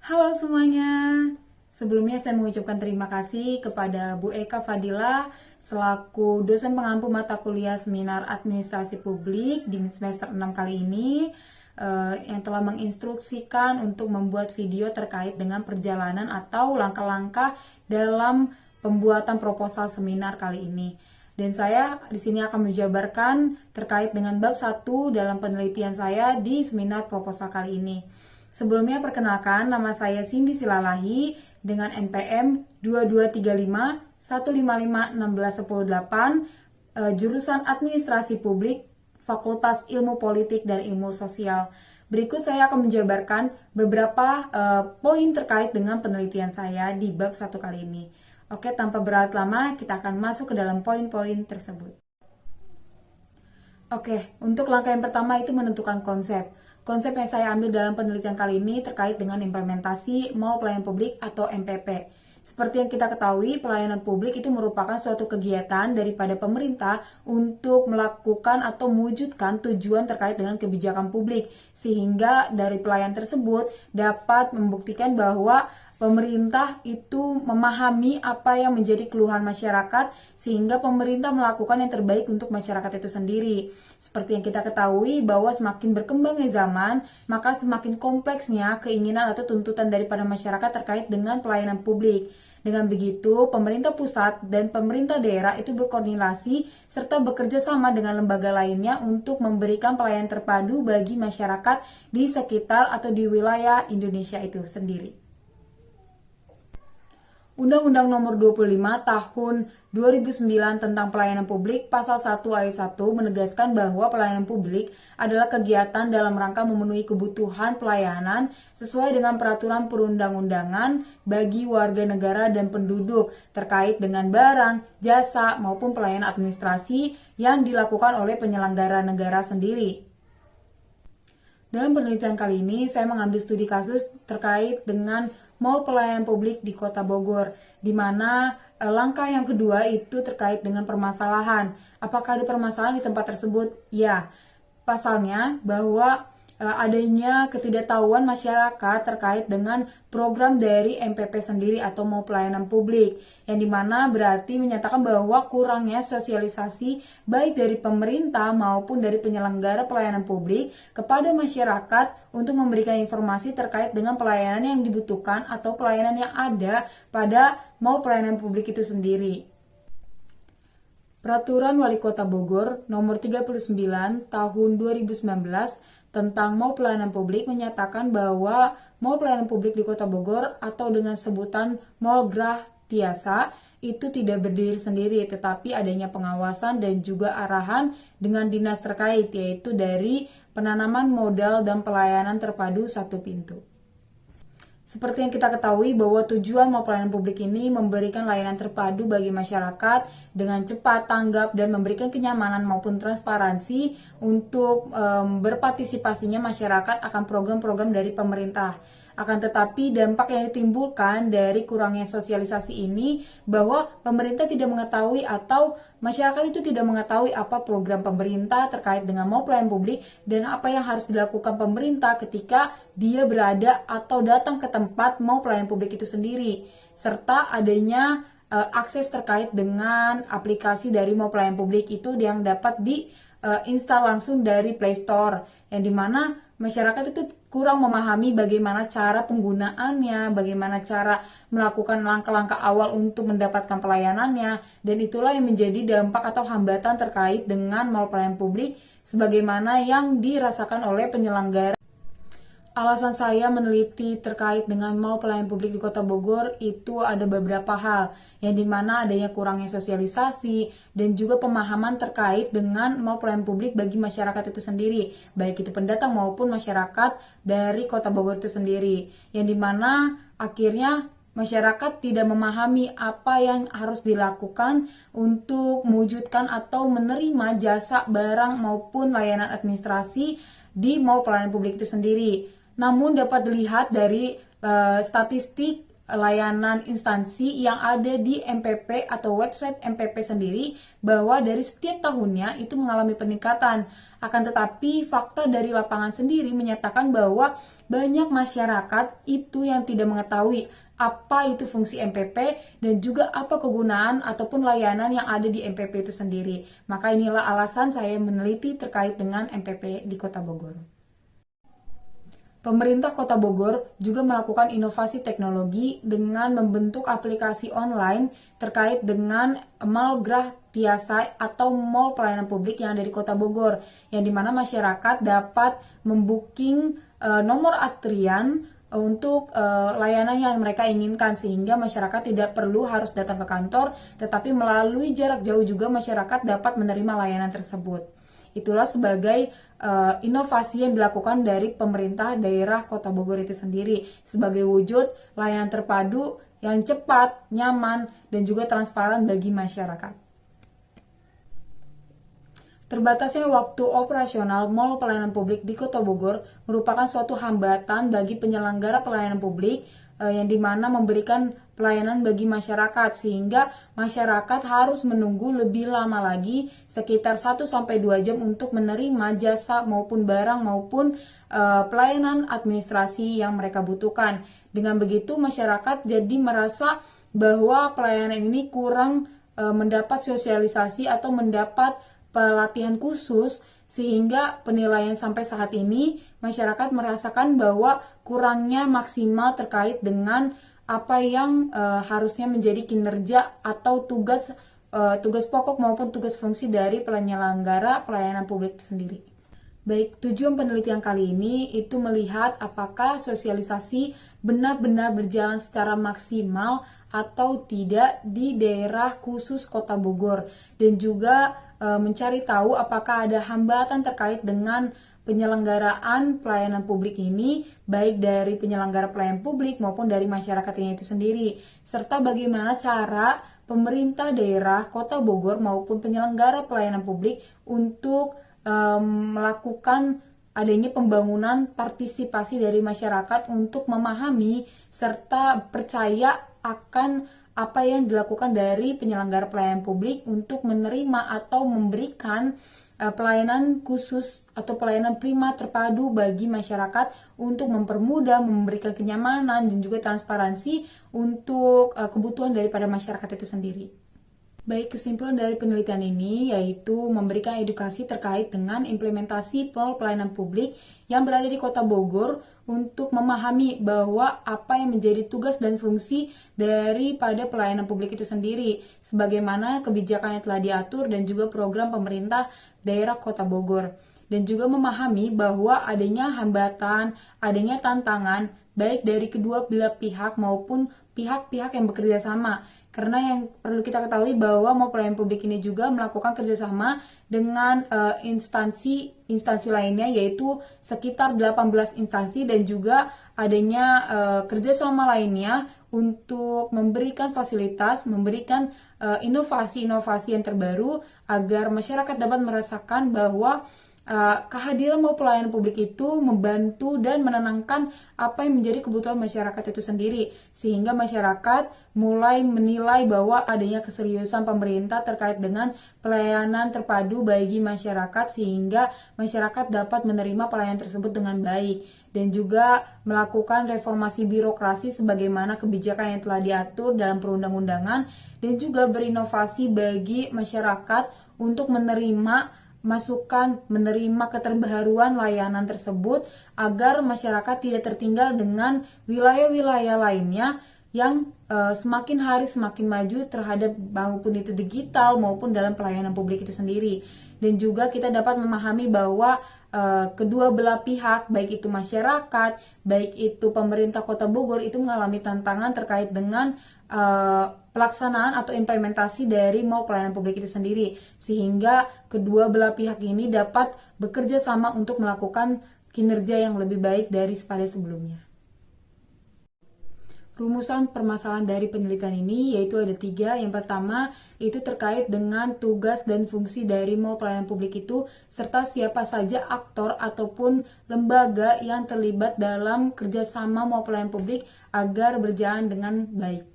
Halo semuanya, sebelumnya saya mengucapkan terima kasih kepada Bu Eka Fadila selaku dosen pengampu mata kuliah seminar administrasi publik di semester 6 kali ini yang telah menginstruksikan untuk membuat video terkait dengan perjalanan atau langkah-langkah dalam pembuatan proposal seminar kali ini. Dan saya di sini akan menjabarkan terkait dengan bab 1 dalam penelitian saya di seminar proposal kali ini. Sebelumnya perkenalkan, nama saya Cindy Silalahi dengan NPM 2235 155 1618, jurusan Administrasi Publik, Fakultas Ilmu Politik dan Ilmu Sosial. Berikut saya akan menjabarkan beberapa poin terkait dengan penelitian saya di bab 1 kali ini. Oke, tanpa berlarut lama, kita akan masuk ke dalam poin-poin tersebut. Oke, untuk langkah yang pertama itu menentukan konsep. Konsep yang saya ambil dalam penelitian kali ini terkait dengan implementasi mau pelayanan publik atau MPP. Seperti yang kita ketahui, pelayanan publik itu merupakan suatu kegiatan daripada pemerintah untuk melakukan atau mewujudkan tujuan terkait dengan kebijakan publik, sehingga dari pelayan tersebut dapat membuktikan bahwa pemerintah itu memahami apa yang menjadi keluhan masyarakat sehingga pemerintah melakukan yang terbaik untuk masyarakat itu sendiri. Seperti yang kita ketahui bahwa semakin berkembangnya zaman, maka semakin kompleksnya keinginan atau tuntutan daripada masyarakat terkait dengan pelayanan publik. Dengan begitu, pemerintah pusat dan pemerintah daerah itu berkoordinasi serta bekerja sama dengan lembaga lainnya untuk memberikan pelayanan terpadu bagi masyarakat di sekitar atau di wilayah Indonesia itu sendiri. Undang-Undang Nomor 25 Tahun 2009 tentang Pelayanan Publik Pasal 1 Ayat 1 menegaskan bahwa pelayanan publik adalah kegiatan dalam rangka memenuhi kebutuhan pelayanan sesuai dengan peraturan perundang-undangan bagi warga negara dan penduduk terkait dengan barang, jasa, maupun pelayanan administrasi yang dilakukan oleh penyelenggara negara sendiri. Dalam penelitian kali ini, saya mengambil studi kasus terkait dengan Mall Pelayanan Publik di Kota Bogor, di mana langkah yang kedua itu terkait dengan permasalahan. Apakah ada permasalahan di tempat tersebut? Ya, pasalnya bahwa adanya ketidaktahuan masyarakat terkait dengan program dari MPP sendiri atau mau pelayanan publik, yang dimana berarti menyatakan bahwa kurangnya sosialisasi baik dari pemerintah maupun dari penyelenggara pelayanan publik kepada masyarakat untuk memberikan informasi terkait dengan pelayanan yang dibutuhkan atau pelayanan yang ada pada mau pelayanan publik itu sendiri. Peraturan Wali Kota Bogor Nomor 39 Tahun 2019 tentang Mall Pelayanan Publik menyatakan bahwa Mall Pelayanan Publik di Kota Bogor atau dengan sebutan Mall Grah Tiasa itu tidak berdiri sendiri, tetapi adanya pengawasan dan juga arahan dengan dinas terkait, yaitu dari penanaman modal dan pelayanan terpadu satu pintu. Seperti yang kita ketahui bahwa tujuan Mall Pelayanan Publik ini memberikan layanan terpadu bagi masyarakat dengan cepat, tanggap, dan memberikan kenyamanan maupun transparansi untuk berpartisipasinya masyarakat akan program-program dari pemerintah. Akan tetapi dampak yang ditimbulkan dari kurangnya sosialisasi ini bahwa pemerintah tidak mengetahui atau masyarakat itu tidak mengetahui apa program pemerintah terkait dengan mau pelayanan publik dan apa yang harus dilakukan pemerintah ketika dia berada atau datang ke tempat mau pelayanan publik itu sendiri, serta adanya akses terkait dengan aplikasi dari mau pelayanan publik itu yang dapat diinstal langsung dari Play Store, yang dimana masyarakat itu kurang memahami bagaimana cara penggunaannya, bagaimana cara melakukan langkah-langkah awal untuk mendapatkan pelayanannya, dan itulah yang menjadi dampak atau hambatan terkait dengan mall pelayanan publik sebagaimana yang dirasakan oleh penyelenggara. Alasan saya meneliti terkait dengan mall pelayanan publik di Kota Bogor itu ada beberapa hal, yang dimana adanya kurangnya sosialisasi dan juga pemahaman terkait dengan mall pelayanan publik bagi masyarakat itu sendiri, baik itu pendatang maupun masyarakat dari Kota Bogor itu sendiri, yang dimana akhirnya masyarakat tidak memahami apa yang harus dilakukan untuk mewujudkan atau menerima jasa, barang maupun layanan administrasi di mall pelayanan publik itu sendiri. Namun dapat dilihat dari statistik layanan instansi yang ada di MPP atau website MPP sendiri bahwa dari setiap tahunnya itu mengalami peningkatan. Akan tetapi fakta dari lapangan sendiri menyatakan bahwa banyak masyarakat itu yang tidak mengetahui apa itu fungsi MPP dan juga apa kegunaan ataupun layanan yang ada di MPP itu sendiri. Maka inilah alasan saya meneliti terkait dengan MPP di Kota Bogor. Pemerintah Kota Bogor juga melakukan inovasi teknologi dengan membentuk aplikasi online terkait dengan Malgrah Tiasa atau Mall Pelayanan Publik yang ada di Kota Bogor, yang dimana masyarakat dapat membooking nomor antrian untuk layanan yang mereka inginkan, sehingga masyarakat tidak perlu harus datang ke kantor, tetapi melalui jarak jauh juga masyarakat dapat menerima layanan tersebut. Itulah sebagai inovasi yang dilakukan dari pemerintah daerah Kota Bogor itu sendiri sebagai wujud layanan terpadu yang cepat, nyaman, dan juga transparan bagi masyarakat. Terbatasnya waktu operasional Mall Pelayanan Publik di Kota Bogor merupakan suatu hambatan bagi penyelenggara pelayanan publik yang dimana memberikan pelayanan bagi masyarakat, sehingga masyarakat harus menunggu lebih lama lagi sekitar 1-2 jam untuk menerima jasa maupun barang maupun pelayanan administrasi yang mereka butuhkan. Dengan begitu masyarakat jadi merasa bahwa pelayanan ini kurang mendapat sosialisasi atau mendapat pelatihan khusus, sehingga penilaian sampai saat ini masyarakat merasakan bahwa kurangnya maksimal terkait dengan apa yang harusnya menjadi kinerja atau tugas pokok maupun tugas fungsi dari penyelenggara pelayanan publik itu sendiri. Baik, tujuan penelitian kali ini itu melihat apakah sosialisasi benar-benar berjalan secara maksimal atau tidak di daerah khusus Kota Bogor, dan juga mencari tahu apakah ada hambatan terkait dengan penyelenggaraan pelayanan publik ini, baik dari penyelenggara pelayanan publik maupun dari masyarakatnya itu sendiri, serta bagaimana cara pemerintah daerah Kota Bogor maupun penyelenggara pelayanan publik untuk melakukan adanya pembangunan partisipasi dari masyarakat untuk memahami serta percaya akan apa yang dilakukan dari penyelenggara pelayanan publik untuk menerima atau memberikan pelayanan khusus atau pelayanan prima terpadu bagi masyarakat untuk mempermudah, memberikan kenyamanan dan juga transparansi untuk kebutuhan daripada masyarakat itu sendiri. Baik, kesimpulan dari penelitian ini yaitu memberikan edukasi terkait dengan implementasi pelayanan publik yang berada di Kota Bogor untuk memahami bahwa apa yang menjadi tugas dan fungsi daripada pelayanan publik itu sendiri, sebagaimana kebijakan yang telah diatur dan juga program pemerintah daerah Kota Bogor, dan juga memahami bahwa adanya hambatan, adanya tantangan baik dari kedua belah pihak maupun pihak-pihak yang bekerja sama. Karena yang perlu kita ketahui bahwa Mall Pelayanan Publik ini juga melakukan kerjasama dengan instansi lainnya, yaitu sekitar 18 instansi, dan juga adanya kerjasama lainnya untuk memberikan fasilitas, memberikan inovasi-inovasi yang terbaru agar masyarakat dapat merasakan bahwa kehadiran Mall Pelayanan Publik itu membantu dan menenangkan apa yang menjadi kebutuhan masyarakat itu sendiri, sehingga masyarakat mulai menilai bahwa adanya keseriusan pemerintah terkait dengan pelayanan terpadu bagi masyarakat, sehingga masyarakat dapat menerima pelayanan tersebut dengan baik, dan juga melakukan reformasi birokrasi sebagaimana kebijakan yang telah diatur dalam perundang-undangan, dan juga berinovasi bagi masyarakat untuk menerima masukan, menerima keterbaruan layanan tersebut agar masyarakat tidak tertinggal dengan wilayah-wilayah lainnya yang semakin hari semakin maju terhadap maupun itu digital maupun dalam pelayanan publik itu sendiri. Dan juga kita dapat memahami bahwa kedua belah pihak, baik itu masyarakat, baik itu pemerintah Kota Bogor, itu mengalami tantangan terkait dengan pelaksanaan atau implementasi dari Mall Pelayanan Publik itu sendiri, sehingga kedua belah pihak ini dapat bekerja sama untuk melakukan kinerja yang lebih baik dari pada sebelumnya. Rumusan permasalahan dari penelitian ini yaitu ada 3. Yang pertama itu terkait dengan tugas dan fungsi dari Mall Pelayanan Publik itu, serta siapa saja aktor ataupun lembaga yang terlibat dalam kerjasama Mall Pelayanan Publik agar berjalan dengan baik.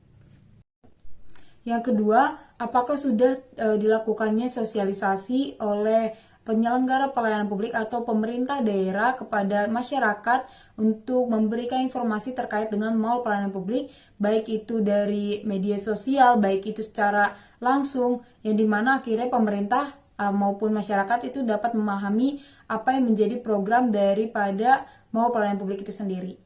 Yang kedua, apakah sudah dilakukannya sosialisasi oleh penyelenggara pelayanan publik atau pemerintah daerah kepada masyarakat untuk memberikan informasi terkait dengan mall pelayanan publik, baik itu dari media sosial, baik itu secara langsung, yang dimana akhirnya pemerintah maupun masyarakat itu dapat memahami apa yang menjadi program daripada mall pelayanan publik itu sendiri.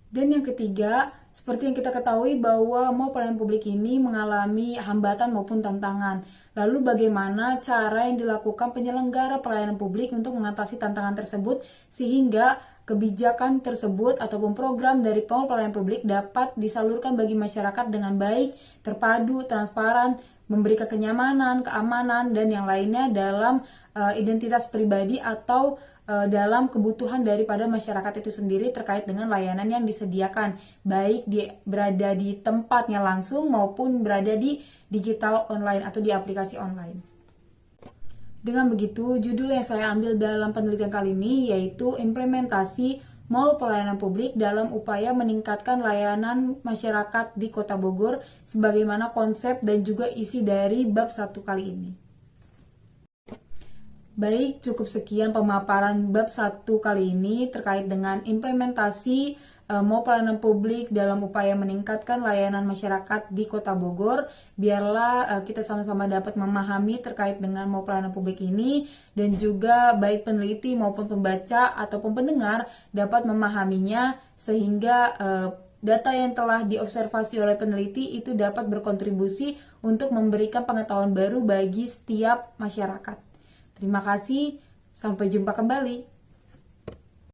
Dan yang ketiga, seperti yang kita ketahui bahwa mall pelayanan publik ini mengalami hambatan maupun tantangan. Lalu bagaimana cara yang dilakukan penyelenggara pelayanan publik untuk mengatasi tantangan tersebut sehingga kebijakan tersebut ataupun program dari mall pelayanan publik dapat disalurkan bagi masyarakat dengan baik, terpadu, transparan, memberikan kenyamanan, keamanan, dan yang lainnya dalam identitas pribadi atau dalam kebutuhan daripada masyarakat itu sendiri terkait dengan layanan yang disediakan, baik berada di tempatnya langsung maupun berada di digital online atau di aplikasi online. Dengan begitu, judul yang saya ambil dalam penelitian kali ini yaitu implementasi mall pelayanan publik dalam upaya meningkatkan layanan masyarakat di Kota Bogor sebagaimana konsep dan juga isi dari bab 1 kali ini. Baik, cukup sekian pemaparan bab 1 kali ini terkait dengan implementasi mall pelayanan publik dalam upaya meningkatkan layanan masyarakat di Kota Bogor. Biarlah kita sama-sama dapat memahami terkait dengan mall pelayanan publik ini dan juga baik peneliti maupun pembaca ataupun pendengar dapat memahaminya sehingga data yang telah diobservasi oleh peneliti itu dapat berkontribusi untuk memberikan pengetahuan baru bagi setiap masyarakat. Terima kasih, sampai jumpa kembali.